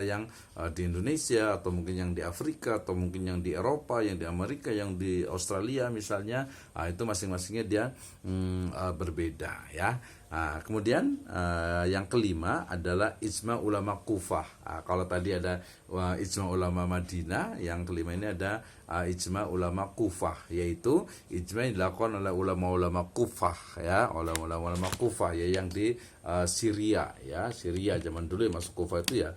yang di Indonesia, atau mungkin yang di Afrika, atau mungkin yang di Eropa, yang di Amerika, yang di Australia misalnya. Itu masing-masingnya dia berbeda ya. Kemudian yang kelima adalah ijma ulama Kufah. Kalau tadi ada ijma ulama Madinah, yang kelima ini ada ijma ulama Kufah, yaitu ijma yang dilakukan oleh ulama-ulama Kufah ya, ulama-ulama Kufah ya, yang di Syria ya, Syria zaman dulu ya, masuk Kufah itu ya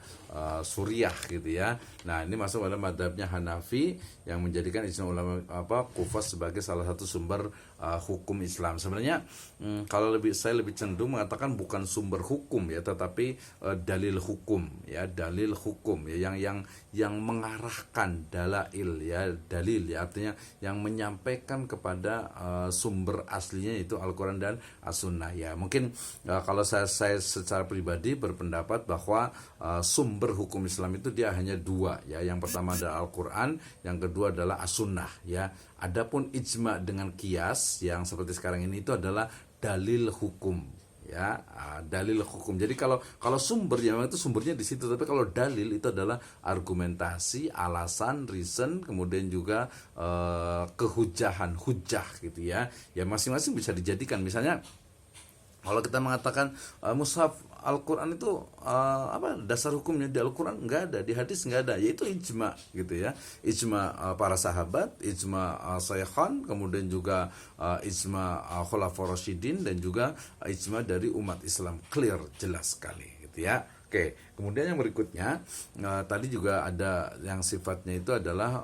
Suriah gitu ya. Nah, ini masuk pada madhabnya Hanafi yang menjadikan ijma ulama Kufah sebagai salah satu sumber hukum Islam. Sebenarnya kalau saya lebih cenderung mengatakan bukan sumber hukum ya, tetapi dalil hukum ya, dalil hukum ya, yang mengarahkan dalail ya, dalil ya, artinya yang menyampaikan kepada sumber aslinya, yaitu Al-Quran dan As-Sunnah ya. Mungkin kalau saya secara pribadi berpendapat bahwa sumber hukum Islam itu dia hanya dua ya. Yang pertama adalah Al-Quran, yang kedua adalah As-Sunnah ya. Adapun ijma dengan kias yang seperti sekarang ini itu adalah dalil hukum ya, dalil hukum. Jadi kalau sumber ya memang itu sumbernya di situ, tapi kalau dalil itu adalah argumentasi, alasan, reason, kemudian juga kehujahan, hujah gitu ya. Ya masing-masing bisa dijadikan. Misalnya kalau kita mengatakan mushaf Al-Quran itu dasar hukumnya di Al-Quran nggak ada, di hadis nggak ada, yaitu ijma gitu ya. Ijma para sahabat, ijma Sayyikhan, kemudian juga ijma Khulafaur Rasyidin, dan juga ijma dari umat Islam, clear, jelas sekali gitu ya. Oke, kemudian yang berikutnya tadi juga ada yang sifatnya itu adalah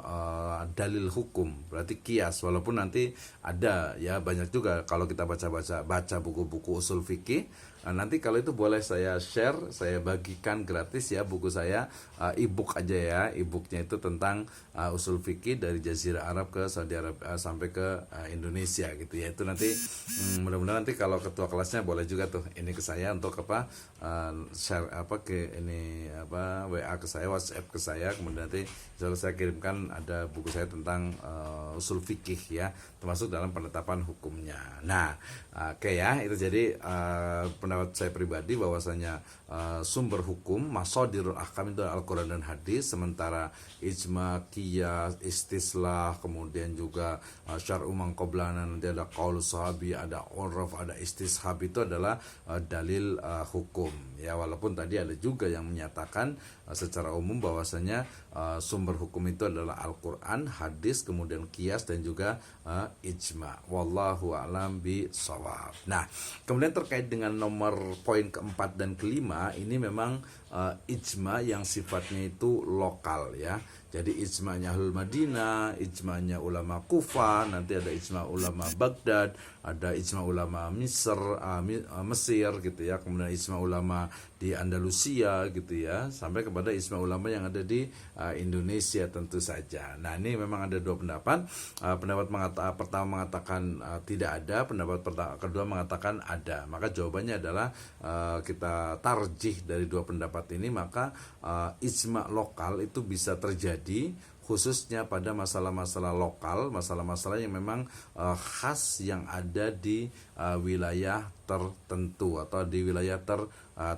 dalil hukum, berarti kias. Walaupun nanti ada ya banyak juga kalau kita baca buku-buku usul fikih. Nanti kalau itu boleh saya share, saya bagikan gratis ya buku saya, e-book aja ya, e-booknya itu tentang usul fikih dari Jazirah Arab ke Saudi Arabia sampai ke Indonesia gitu ya. Itu nanti mudah-mudahan nanti kalau ketua kelasnya boleh juga tuh ini ke saya untuk share ke ini WA ke saya, WhatsApp ke saya, kemudian nanti kalau saya kirimkan ada buku saya tentang usul fikih ya, termasuk dalam penetapan hukumnya. Nah, oke ya, itu jadi pendapat saya pribadi bahwasanya sumber hukum masadirul ahkam itu Al-Quran dan hadis, sementara ijma, qiyas, istislah, kemudian juga syar'u man qablana, nanti ada qaul sahabi, ada urf, ada istishab, itu adalah dalil hukum ya. Walaupun tadi ada juga yang menyatakan secara umum bahwasanya sumber hukum itu adalah Al-Quran, hadis, kemudian qiyas, dan juga ijma. Wallahu a'lam bishawab. Nah, kemudian terkait dengan nomor poin keempat dan kelima, ini memang ijma yang sifatnya itu lokal ya. Jadi ijma'nya Ahlul Madinah, ijma'nya ulama Kufah, nanti ada ijma' ulama Baghdad, ada ijma' ulama Mesir gitu ya, kemudian ijma' ulama di Andalusia gitu ya, sampai kepada ijma' ulama yang ada di Indonesia tentu saja. Nah, ini memang ada dua pendapat. Pendapat pertama mengatakan tidak ada, pendapat kedua mengatakan ada. Maka jawabannya adalah kita tarjih dari dua pendapat ini, maka ijma' lokal itu bisa terjadi khususnya pada masalah-masalah lokal, masalah-masalah yang memang khas yang ada di wilayah tertentu atau di wilayah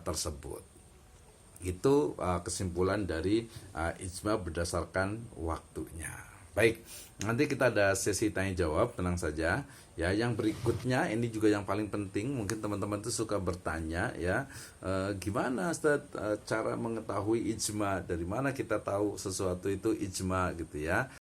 tersebut. Itu kesimpulan dari ijma berdasarkan waktunya. Baik, nanti kita ada sesi tanya jawab, tenang saja ya. Yang berikutnya ini juga yang paling penting, mungkin teman-teman tuh suka bertanya ya, gimana Ustaz cara mengetahui ijma, dari mana kita tahu sesuatu itu ijma gitu ya.